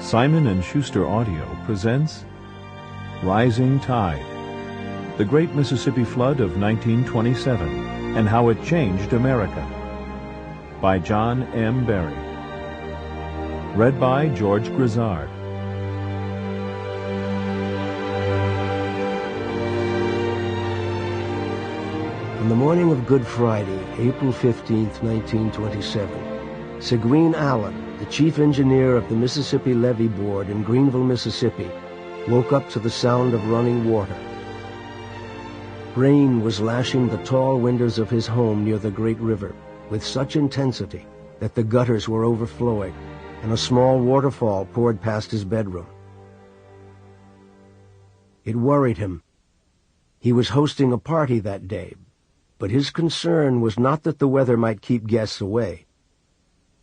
Simon & Schuster Audio presents Rising Tide, the Great Mississippi Flood of 1927 and How It Changed America, by John M. Barry. Read by George Grizzard. On the morning of Good Friday, April 15, 1927, Seguin Allen, the chief engineer of the Mississippi Levee Board in Greenville, Mississippi, woke up to the sound of running water. Rain was lashing the tall windows of his home near the great river with such intensity that the gutters were overflowing, and a small waterfall poured past his bedroom. It worried him. He was hosting a party that day, but his concern was not that the weather might keep guests away.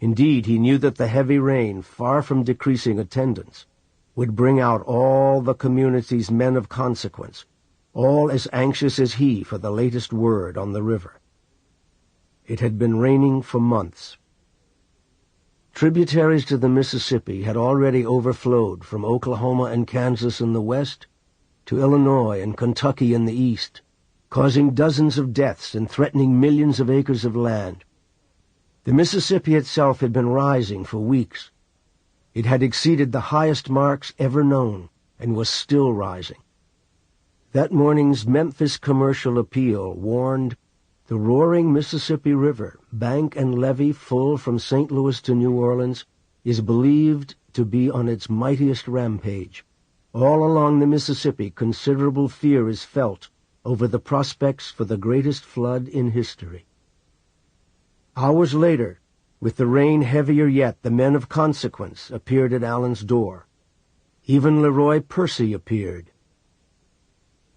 Indeed, he knew that the heavy rain, far from decreasing attendance, would bring out all the community's men of consequence, all as anxious as he for the latest word on the river. It had been raining for months. Tributaries to the Mississippi had already overflowed from Oklahoma and Kansas in the west to Illinois and Kentucky in the east, causing dozens of deaths and threatening millions of acres of land. The Mississippi itself had been rising for weeks. It had exceeded the highest marks ever known and was still rising. That morning's Memphis commercial appeal warned, "The roaring Mississippi River, bank and levee full from St. Louis to New Orleans, is believed to be on its mightiest rampage. All along the Mississippi considerable fear is felt over the prospects for the greatest flood in history." Hours later, with the rain heavier yet, the men of consequence appeared at Allen's door. Even Leroy Percy appeared.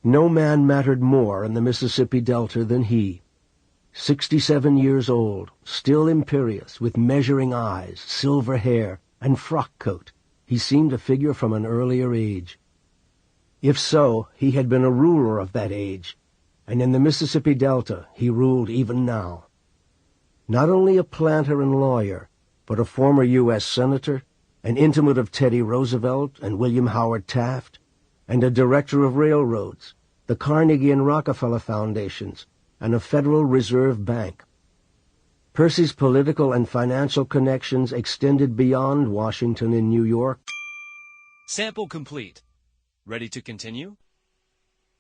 No man mattered more in the Mississippi Delta than he. 67 years old, still imperious, with measuring eyes, silver hair, and frock coat, he seemed a figure from an earlier age. If so, he had been a ruler of that age, and in the Mississippi Delta he ruled even now. Not only a planter and lawyer, but a former U.S. Senator, an intimate of Teddy Roosevelt and William Howard Taft, and a director of railroads, the Carnegie and Rockefeller Foundations, and a Federal Reserve Bank. Percy's political and financial connections extended beyond Washington and New York. Sample complete. Ready to continue?